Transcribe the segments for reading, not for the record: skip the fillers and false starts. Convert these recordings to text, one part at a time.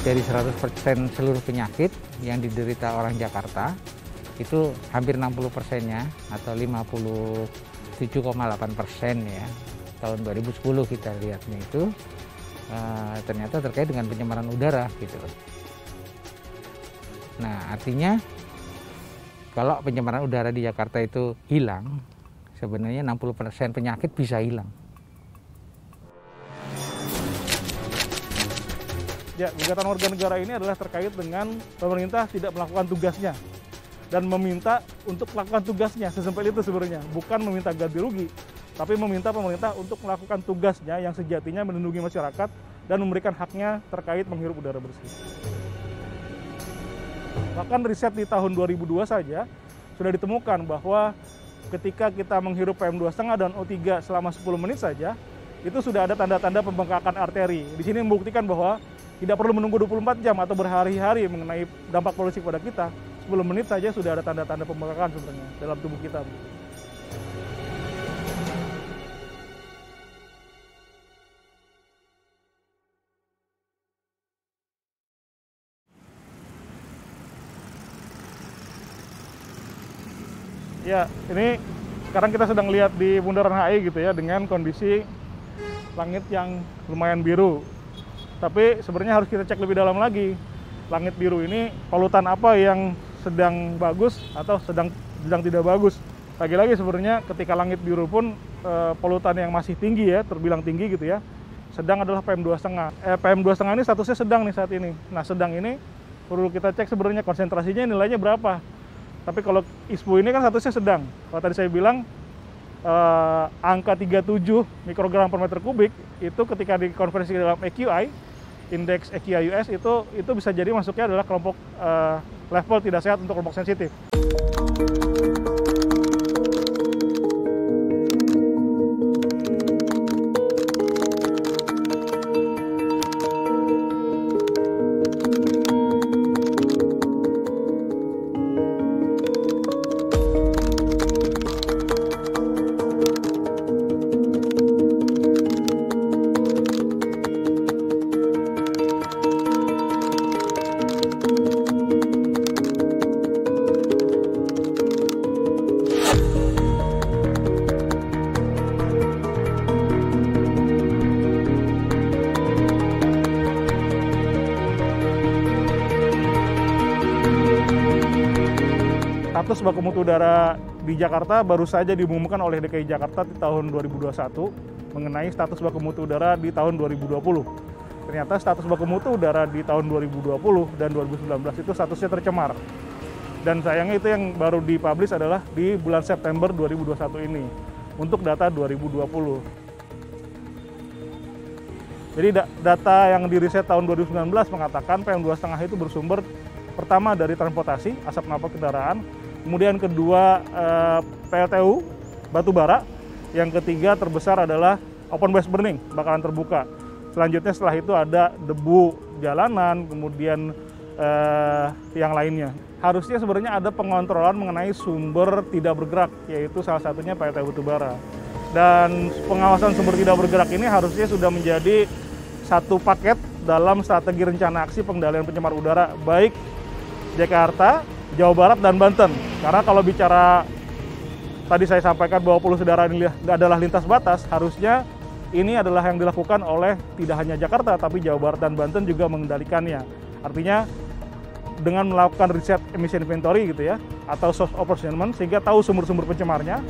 dari 100% seluruh penyakit yang diderita orang Jakarta, itu hampir 60%-nya atau 57,8% ya, tahun 2010 kita lihatnya itu ternyata terkait dengan pencemaran udara gitu loh. Nah, artinya kalau pencemaran udara di Jakarta itu hilang, sebenarnya 60% penyakit bisa hilang. Ya, gugatan warga negara ini adalah terkait dengan pemerintah tidak melakukan tugasnya dan meminta untuk melakukan tugasnya, sesimpel itu sebenarnya. Bukan meminta ganti rugi, tapi meminta pemerintah untuk melakukan tugasnya yang sejatinya melindungi masyarakat dan memberikan haknya terkait menghirup udara bersih. Bahkan riset di tahun 2002 saja sudah ditemukan bahwa ketika kita menghirup PM2,5 dan O3 selama 10 menit saja, itu sudah ada tanda-tanda pembengkakan arteri. Di sini membuktikan bahwa tidak perlu menunggu 24 jam atau berhari-hari mengenai dampak polusi kepada kita. 10 menit saja sudah ada tanda-tanda pembengkakan sebenarnya dalam tubuh kita. Ya, ini sekarang kita sedang lihat di Bundaran HI gitu ya, dengan kondisi langit yang lumayan biru. Tapi sebenarnya harus kita cek lebih dalam lagi. Langit biru ini polutan apa yang sedang bagus atau sedang tidak bagus. Lagi-lagi sebenarnya ketika langit biru pun polutan yang masih tinggi ya, terbilang tinggi gitu ya. Sedang adalah PM2,5. PM2,5 ini statusnya sedang nih saat ini. Nah, sedang ini perlu kita cek sebenarnya konsentrasinya nilainya berapa. Tapi kalau ISPU ini kan statusnya sedang. Kalau tadi saya bilang angka 37 mikrogram per meter kubik itu ketika dikonversi ke dalam AQI, indeks AQI US itu bisa jadi masuknya adalah kelompok level tidak sehat untuk kelompok sensitif. Status baku mutu udara di Jakarta baru saja diumumkan oleh DKI Jakarta di tahun 2021 mengenai status baku mutu udara di tahun 2020. Ternyata status baku mutu udara di tahun 2020 dan 2019 itu statusnya tercemar. Dan sayangnya itu yang baru dipublish adalah di bulan September 2021 ini untuk data 2020. Jadi data yang diriset tahun 2019 mengatakan PM2,5 itu bersumber pertama dari transportasi, asap knalpot kendaraan, kemudian kedua PLTU, batu bara, yang ketiga terbesar adalah open waste burning, bakaran terbuka. Selanjutnya setelah itu ada debu jalanan, kemudian yang lainnya. Harusnya sebenarnya ada pengontrolan mengenai sumber tidak bergerak, yaitu salah satunya PLTU batu bara. Dan pengawasan sumber tidak bergerak ini harusnya sudah menjadi satu paket dalam strategi rencana aksi pengendalian pencemar udara, baik Jakarta, Jawa Barat, dan Banten. Karena kalau bicara, tadi saya sampaikan bahwa polusi udara ini adalah lintas batas, harusnya ini adalah yang dilakukan oleh tidak hanya Jakarta, tapi Jawa Barat dan Banten juga mengendalikannya. Artinya, dengan melakukan riset emission inventory gitu ya, atau source of apportionment, sehingga tahu sumber-sumber pencemarnya.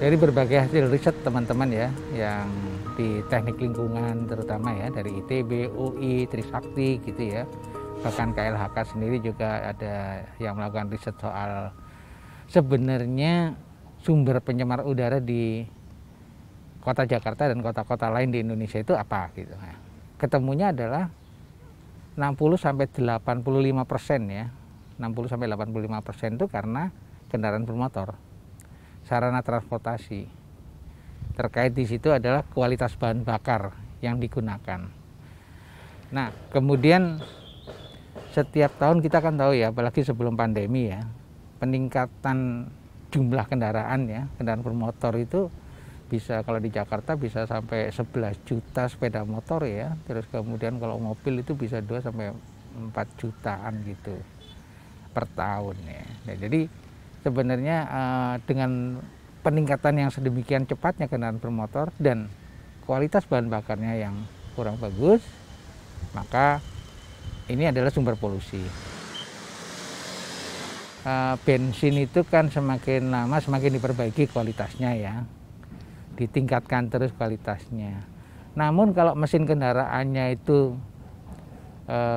Dari berbagai hasil riset teman-teman ya, yang di teknik lingkungan terutama ya, dari ITB, UI, Trisakti gitu ya. Bahkan KLHK sendiri juga ada yang melakukan riset soal sebenarnya sumber pencemar udara di kota Jakarta dan kota-kota lain di Indonesia itu apa gitu. Nah, ketemunya adalah 60-85% ya. 60-85% itu karena kendaraan bermotor. Sarana transportasi. Terkait di situ adalah kualitas bahan bakar yang digunakan. Nah, kemudian setiap tahun kita kan tahu ya, apalagi sebelum pandemi ya, peningkatan jumlah kendaraan ya, kendaraan bermotor itu bisa, kalau di Jakarta bisa sampai 11 juta sepeda motor ya, terus kemudian kalau mobil itu bisa 2 sampai 4 jutaan gitu per tahun ya. Nah, jadi sebenarnya dengan peningkatan yang sedemikian cepatnya kendaraan bermotor dan kualitas bahan bakarnya yang kurang bagus, maka ini adalah sumber polusi. Bensin itu kan semakin lama semakin diperbaiki kualitasnya ya, ditingkatkan terus kualitasnya. Namun kalau mesin kendaraannya itu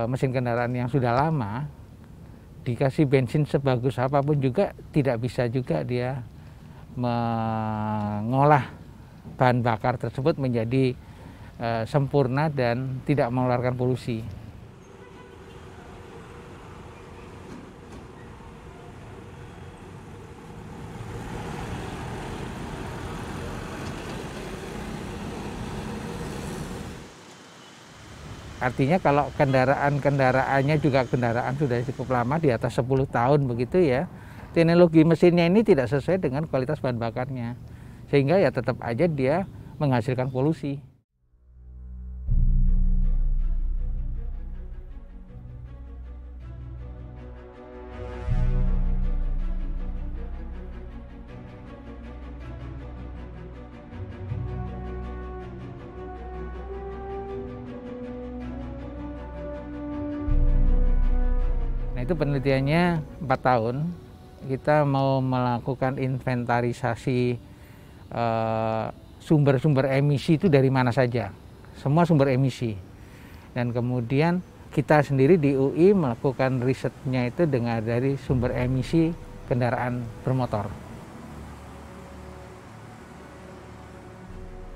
mesin kendaraan yang sudah lama, dikasih bensin sebagus apapun juga tidak bisa juga dia mengolah bahan bakar tersebut menjadi sempurna dan tidak mengeluarkan polusi. Artinya kalau kendaraannya juga kendaraan sudah cukup lama, di atas 10 tahun begitu ya, teknologi mesinnya ini tidak sesuai dengan kualitas bahan bakarnya. Sehingga ya tetap aja dia menghasilkan polusi. Itu penelitiannya 4 tahun, kita mau melakukan inventarisasi sumber-sumber emisi itu dari mana saja, semua sumber emisi. Dan kemudian kita sendiri di UI melakukan risetnya itu dengan dari sumber emisi kendaraan bermotor.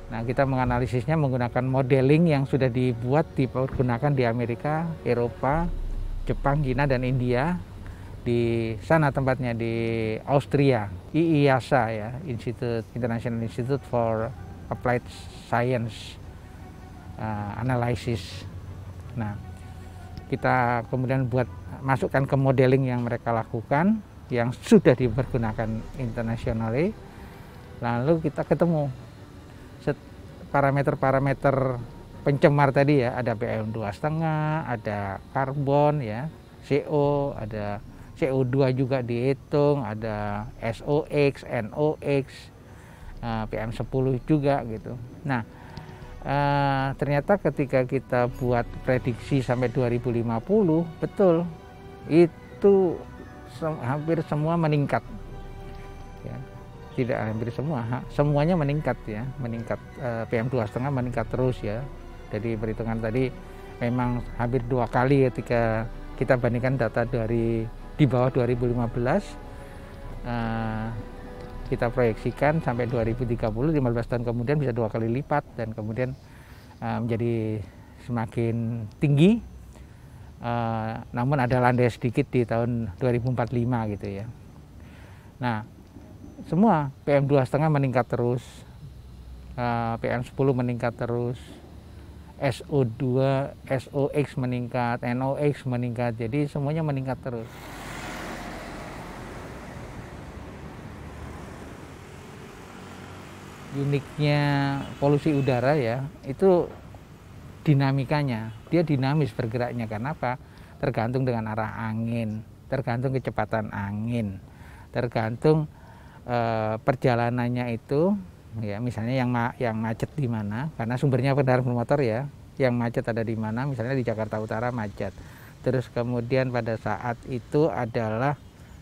Nah, kita menganalisisnya menggunakan modeling yang sudah dipergunakan di Amerika, Eropa, Jepang, Cina, dan India. Di sana tempatnya di Austria, IIASA ya, International Institute for Applied Science Analysis. Nah, kita kemudian masukkan ke modeling yang mereka lakukan, yang sudah dipergunakan internasionally. Lalu kita ketemu parameter-parameter pencemar tadi ya, ada PM2,5, ada karbon ya, CO, ada CO2 juga dihitung, ada SOX, NOx, PM10 juga gitu. Nah, ternyata ketika kita buat prediksi sampai 2050, betul, itu hampir semua meningkat. Ya, tidak hampir semua, semuanya meningkat ya, meningkat. PM2,5 meningkat terus ya. Jadi perhitungan tadi memang hampir 2 kali ketika kita bandingkan data dari di bawah 2015, kita proyeksikan sampai 2030, 15 tahun kemudian bisa 2 kali lipat, dan kemudian menjadi semakin tinggi, namun ada landai sedikit di tahun 2045 gitu ya. Nah, semua PM2,5 meningkat terus, PM10 meningkat terus, SO2, SOX meningkat, NOx meningkat, jadi semuanya meningkat terus. Uniknya polusi udara ya, itu dinamikanya, dia dinamis bergeraknya. Karena apa? Tergantung dengan arah angin, tergantung kecepatan angin, tergantung perjalanannya itu. Ya, misalnya yang macet di mana, karena sumbernya kendaraan bermotor ya, yang macet ada di mana, misalnya di Jakarta Utara macet. Terus kemudian pada saat itu adalah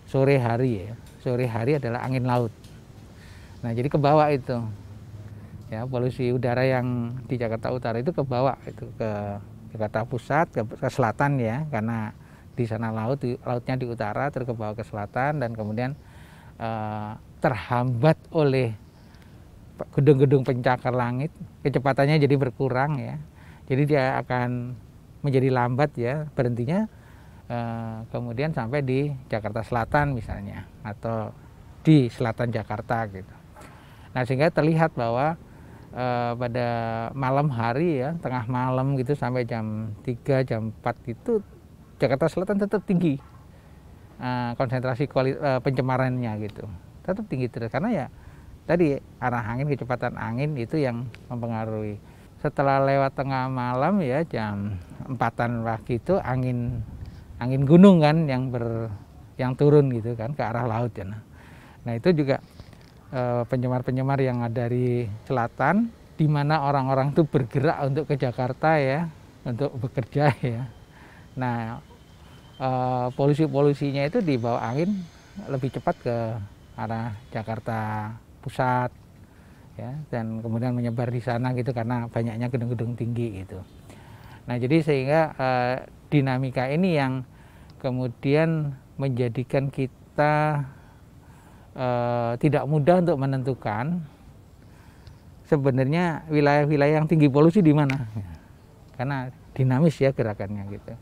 sore hari ya, sore hari adalah angin laut. Nah, jadi ke bawah itu ya, polusi udara yang di Jakarta Utara itu ke bawah, itu ke Jakarta Pusat, ke selatan ya, karena di sana lautnya di utara, terus ke bawah ke selatan, dan kemudian terhambat oleh gedung-gedung pencakar langit, kecepatannya jadi berkurang ya, jadi dia akan menjadi lambat ya berhentinya, kemudian sampai di Jakarta Selatan misalnya, atau di selatan Jakarta gitu. Nah, sehingga terlihat bahwa pada malam hari ya, tengah malam gitu sampai jam 3, jam 4 itu Jakarta Selatan tetap tinggi. konsentrasi pencemarannya gitu. Tetap tinggi terus karena ya tadi arah angin, kecepatan angin itu yang mempengaruhi. Setelah lewat tengah malam ya jam 4-an pagi itu angin gunung kan yang turun gitu kan ke arah laut ya. Nah itu juga penyemar-penyemar yang ada dari selatan, di mana orang-orang itu bergerak untuk ke Jakarta ya, untuk bekerja ya. Nah polusinya itu di bawah angin lebih cepat ke arah Jakarta Pusat ya, dan kemudian menyebar di sana gitu karena banyaknya gedung-gedung tinggi gitu. Nah jadi sehingga dinamika ini yang kemudian menjadikan kita tidak mudah untuk menentukan sebenarnya wilayah-wilayah yang tinggi polusi di mana, karena dinamis ya gerakannya gitu.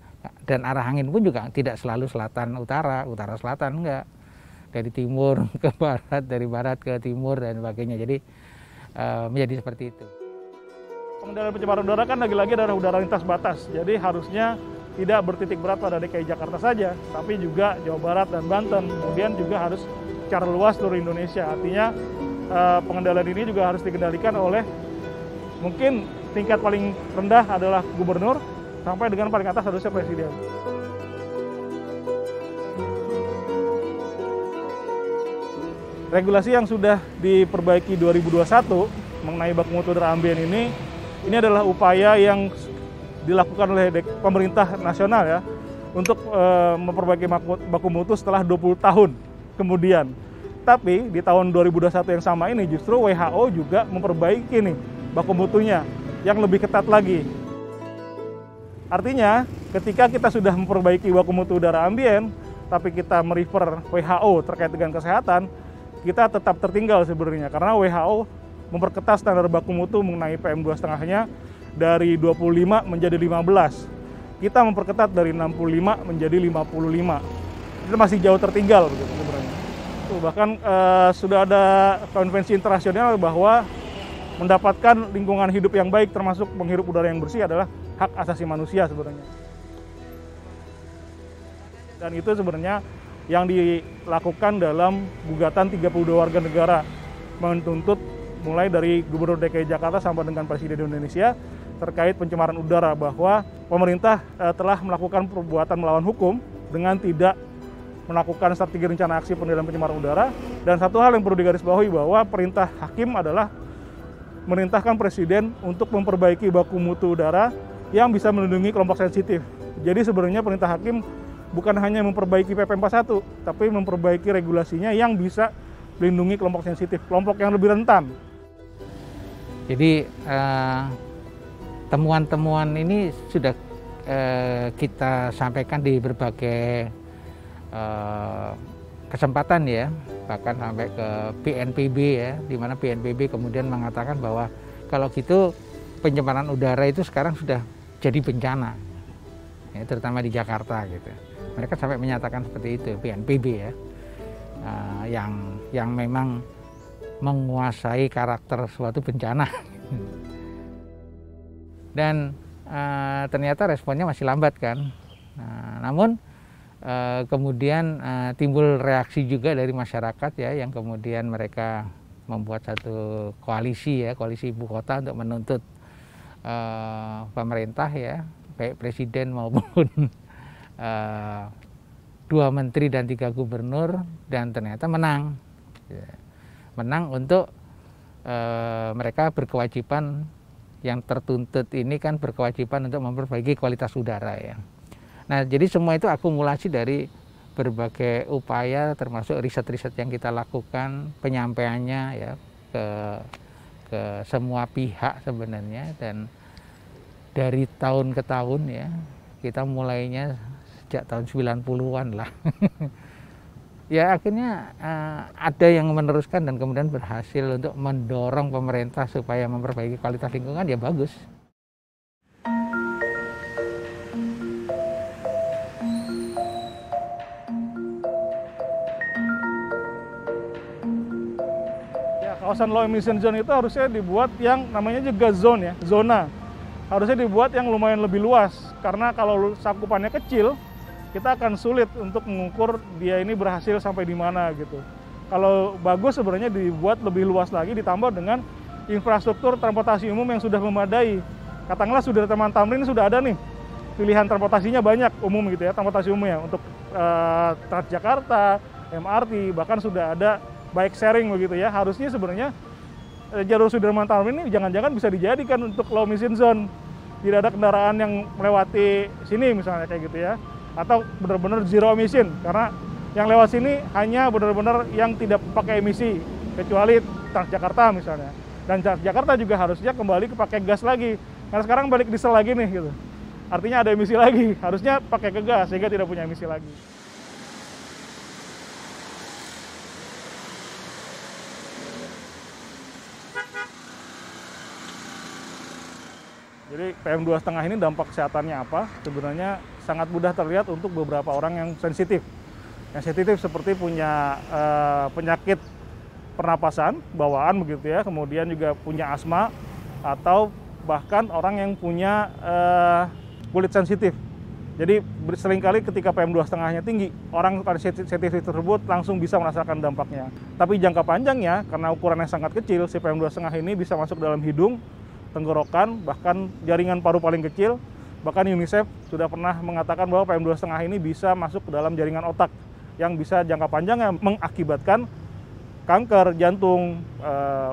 Dan arah angin pun juga tidak selalu selatan utara selatan, enggak, dari timur ke barat, dari barat ke timur dan sebagainya. Jadi menjadi seperti itu. Pengendalian pencemaran udara kan lagi-lagi adalah udara lintas batas, jadi harusnya tidak bertitik berat pada DKI Jakarta saja, tapi juga Jawa Barat dan Banten, kemudian juga harus secara luas seluruh Indonesia. Artinya pengendalian ini juga harus dikendalikan oleh, mungkin tingkat paling rendah adalah gubernur, sampai dengan paling atas harusnya presiden. Regulasi yang sudah diperbaiki 2021 mengenai baku mutu udara ambien ini adalah upaya yang dilakukan oleh pemerintah nasional ya untuk memperbaiki baku mutu setelah 20 tahun kemudian. Tapi di tahun 2021 yang sama ini justru WHO juga memperbaiki nih baku mutunya yang lebih ketat lagi. Artinya ketika kita sudah memperbaiki baku mutu udara ambien, tapi kita merefer WHO terkait dengan kesehatan, kita tetap tertinggal sebenarnya karena WHO memperketat standar baku mutu mengenai PM2,5-nya dari 25 menjadi 15. Kita memperketat dari 65 menjadi 55. Itu masih jauh tertinggal begitu sebenarnya. Bahkan sudah ada konvensi internasional bahwa mendapatkan lingkungan hidup yang baik termasuk menghirup udara yang bersih adalah hak asasi manusia sebenarnya. Dan itu sebenarnya yang dilakukan dalam gugatan 32 warga negara menuntut mulai dari Gubernur DKI Jakarta sampai dengan Presiden Indonesia terkait pencemaran udara, bahwa pemerintah telah melakukan perbuatan melawan hukum dengan tidak melakukan strategi rencana aksi pengendalian pencemaran udara. Dan satu hal yang perlu digarisbawahi bahwa perintah hakim adalah merintahkan Presiden untuk memperbaiki baku mutu udara yang bisa melindungi kelompok sensitif. Jadi sebenarnya perintah hakim bukan hanya memperbaiki PP41, tapi memperbaiki regulasinya yang bisa melindungi kelompok sensitif, kelompok yang lebih rentan. Jadi temuan-temuan ini sudah kita sampaikan di berbagai kesempatan ya, bahkan sampai ke BNPB ya, di mana BNPB kemudian mengatakan bahwa kalau gitu pencemaran udara itu sekarang sudah jadi bencana, ya, terutama di Jakarta gitu. Mereka sampai menyatakan seperti itu, BNPB ya, yang memang menguasai karakter suatu bencana. Dan ternyata responnya masih lambat kan. Namun kemudian timbul reaksi juga dari masyarakat ya, yang kemudian mereka membuat satu koalisi ya, koalisi ibu kota untuk menuntut pemerintah ya, baik presiden maupun 2 menteri dan 3 gubernur, dan ternyata menang. Menang untuk mereka berkewajiban, yang tertuntut ini kan berkewajiban untuk memperbaiki kualitas udara ya. Nah jadi semua itu akumulasi dari berbagai upaya, termasuk riset-riset yang kita lakukan, penyampaiannya ya ke semua pihak sebenarnya. Dan dari tahun ke tahun ya, kita mulainya sejak tahun 90-an lah. Ya akhirnya ada yang meneruskan dan kemudian berhasil untuk mendorong pemerintah supaya memperbaiki kualitas lingkungan, ya bagus. Ya, kawasan low emission zone itu harusnya dibuat yang namanya juga zone ya, zona. Harusnya dibuat yang lumayan lebih luas, karena kalau cakupannya kecil, kita akan sulit untuk mengukur dia ini berhasil sampai di mana gitu. Kalau bagus sebenarnya dibuat lebih luas lagi, ditambah dengan infrastruktur transportasi umum yang sudah memadai. Katakanlah sudah Taman Tamrin sudah ada nih, pilihan transportasinya banyak umum gitu ya, transportasi umum ya untuk Transjakarta, MRT, bahkan sudah ada bike sharing begitu ya. Harusnya sebenarnya jalur Sudirman Tamrin ini jangan-jangan bisa dijadikan untuk low emission zone. Tidak ada kendaraan yang melewati sini misalnya kayak gitu ya. Atau benar-benar zero emission, karena yang lewat sini hanya benar-benar yang tidak pakai emisi, kecuali Transjakarta misalnya. Dan Transjakarta juga harusnya kembali pakai gas lagi, karena sekarang balik diesel lagi nih gitu. Artinya ada emisi lagi, harusnya pakai ke gas sehingga tidak punya emisi lagi. Jadi PM2,5 ini dampak kesehatannya apa? Sebenarnya sangat mudah terlihat untuk beberapa orang yang sensitif. Yang sensitif seperti punya penyakit pernapasan, bawaan begitu ya, kemudian juga punya asma, atau bahkan orang yang punya kulit sensitif. Jadi seringkali ketika PM2,5-nya tinggi, orang sensitif tersebut langsung bisa merasakan dampaknya. Tapi jangka panjangnya, karena ukurannya sangat kecil, si PM2,5 ini bisa masuk dalam hidung, tenggorokan, bahkan jaringan paru paling kecil. Bahkan UNICEF sudah pernah mengatakan bahwa PM2,5 ini bisa masuk ke dalam jaringan otak yang bisa jangka panjangnya mengakibatkan kanker jantung,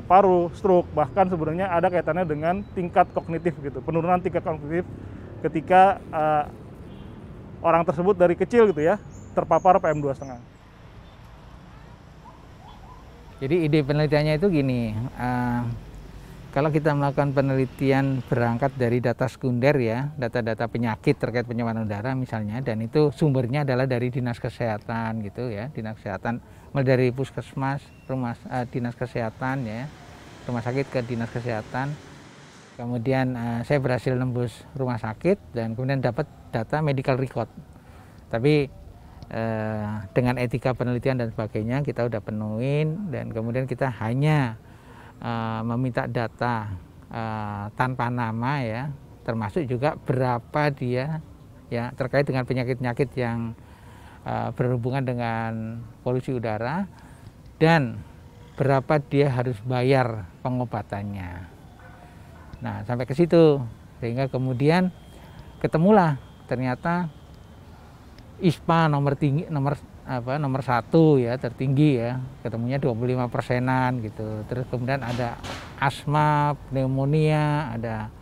paru, stroke, bahkan sebenarnya ada kaitannya dengan tingkat kognitif gitu, penurunan tingkat kognitif ketika orang tersebut dari kecil gitu ya terpapar PM2,5. Jadi ide penelitiannya itu gini. Kalau kita melakukan penelitian berangkat dari data sekunder ya, data-data penyakit terkait pencemaran udara misalnya, dan itu sumbernya adalah dari Dinas Kesehatan gitu ya, Dinas Kesehatan, mulai dari puskesmas, Dinas Kesehatan ya, rumah sakit ke Dinas Kesehatan. Kemudian saya berhasil nembus rumah sakit dan kemudian dapat data medical record. Tapi dengan etika penelitian dan sebagainya kita udah penuhin, dan kemudian kita hanya meminta data tanpa nama ya, termasuk juga berapa dia ya terkait dengan penyakit-penyakit yang berhubungan dengan polusi udara, dan berapa dia harus bayar pengobatannya. Nah, sampai ke situ, sehingga kemudian ketemulah ternyata ISPA nomor 1 ya, tertinggi ya, ketemunya 25%-an gitu. Terus kemudian ada asma, pneumonia, ada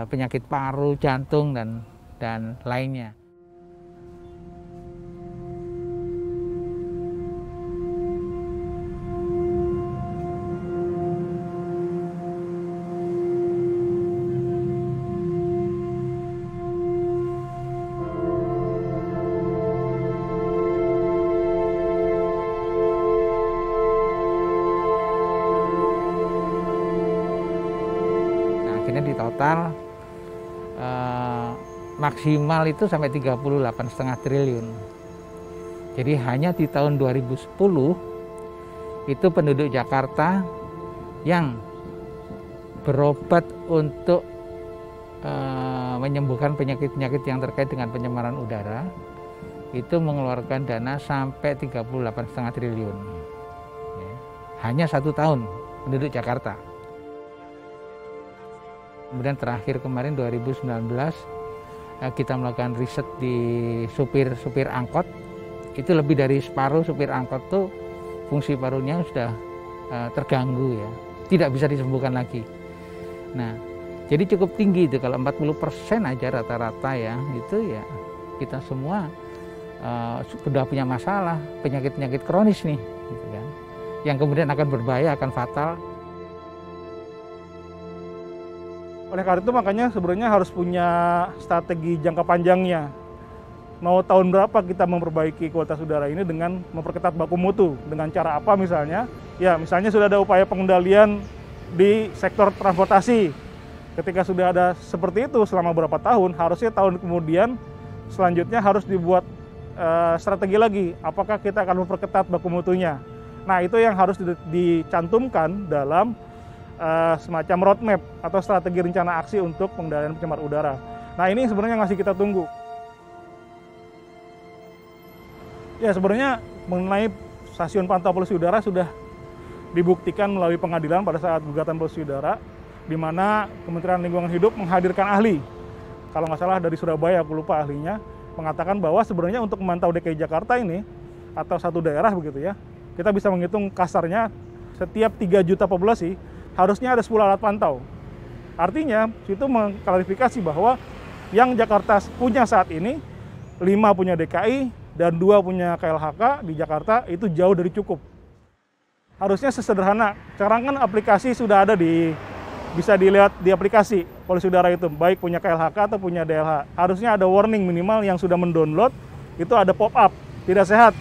penyakit paru, jantung dan lainnya. Di total maksimal itu sampai 38,5 triliun. Jadi hanya di tahun 2010 itu penduduk Jakarta yang berobat untuk menyembuhkan penyakit-penyakit yang terkait dengan pencemaran udara itu mengeluarkan dana sampai 38,5 triliun. Hanya 1 tahun penduduk Jakarta. Kemudian terakhir kemarin 2019 kita melakukan riset di supir angkot. Itu lebih dari separuh supir angkot tuh fungsi parunya sudah terganggu ya, tidak bisa disembuhkan lagi. Nah, jadi cukup tinggi itu, kalau 40% aja rata-rata ya, itu ya kita semua sudah punya masalah penyakit-penyakit kronis nih, gitu kan, yang kemudian akan berbahaya, akan fatal. Oleh karena itu makanya sebenarnya harus punya strategi jangka panjangnya. Mau tahun berapa kita memperbaiki kualitas udara ini dengan memperketat baku mutu. Dengan cara apa misalnya? Ya misalnya sudah ada upaya pengendalian di sektor transportasi. Ketika sudah ada seperti itu selama beberapa tahun, harusnya tahun kemudian selanjutnya harus dibuat strategi lagi. Apakah kita akan memperketat baku mutunya? Nah itu yang harus dicantumkan dalam semacam roadmap atau strategi rencana aksi untuk pengendalian pencemar udara. Nah ini sebenarnya ngasih kita tunggu. Ya, sebenarnya mengenai stasiun pantau polusi udara sudah dibuktikan melalui pengadilan pada saat gugatan polusi udara, di mana Kementerian Lingkungan Hidup menghadirkan ahli, kalau nggak salah dari Surabaya, aku lupa ahlinya, mengatakan bahwa sebenarnya untuk memantau DKI Jakarta ini, atau satu daerah begitu ya, kita bisa menghitung kasarnya setiap 3 juta populasi harusnya ada 10 alat pantau. Artinya, itu mengklarifikasi bahwa yang Jakarta punya saat ini, 5 punya DKI dan 2 punya KLHK di Jakarta, itu jauh dari cukup. Harusnya sesederhana, sekarang kan aplikasi sudah ada bisa dilihat di aplikasi polusi udara itu, baik punya KLHK atau punya DLH. Harusnya ada warning minimal yang sudah mendownload, itu ada pop-up, tidak sehat.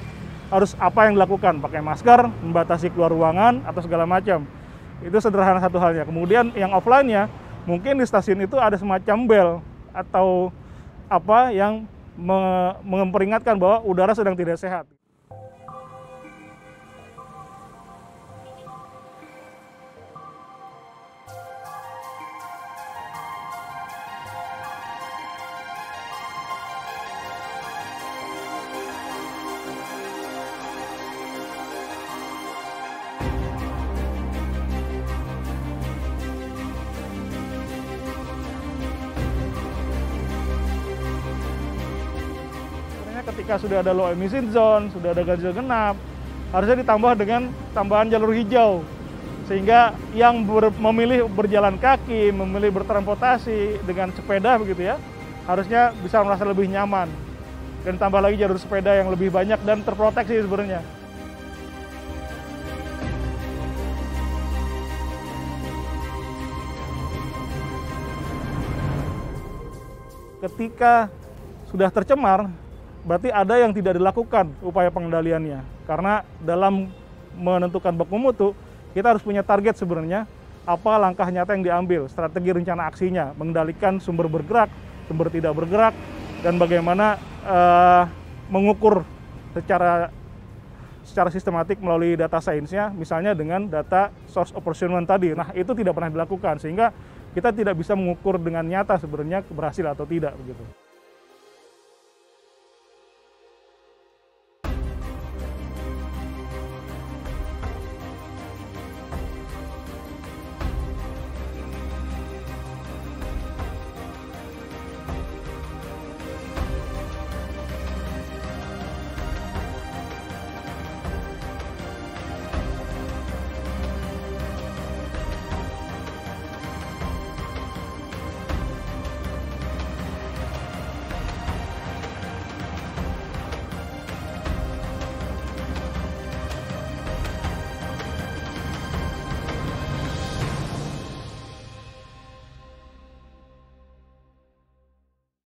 Harus apa yang dilakukan, pakai masker, membatasi keluar ruangan, atau segala macam. Itu sederhana satu halnya. Kemudian yang offline-nya, mungkin di stasiun itu ada semacam bel, atau apa yang memperingatkan bahwa udara sedang tidak sehat. Ketika sudah ada low emission zone, sudah ada ganjil genap, harusnya ditambah dengan tambahan jalur hijau. Sehingga yang memilih berjalan kaki, memilih bertransportasi dengan sepeda begitu ya, harusnya bisa merasa lebih nyaman. Dan tambah lagi jalur sepeda yang lebih banyak dan terproteksi sebenarnya. Ketika sudah tercemar, berarti ada yang tidak dilakukan upaya pengendaliannya. Karena dalam menentukan baku mutu, kita harus punya target sebenarnya, apa langkah nyata yang diambil, strategi rencana aksinya, mengendalikan sumber bergerak, sumber tidak bergerak, dan bagaimana mengukur secara sistematik melalui data sainsnya, misalnya dengan data source apportionment tadi. Nah, itu tidak pernah dilakukan, sehingga kita tidak bisa mengukur dengan nyata sebenarnya berhasil atau tidak begitu.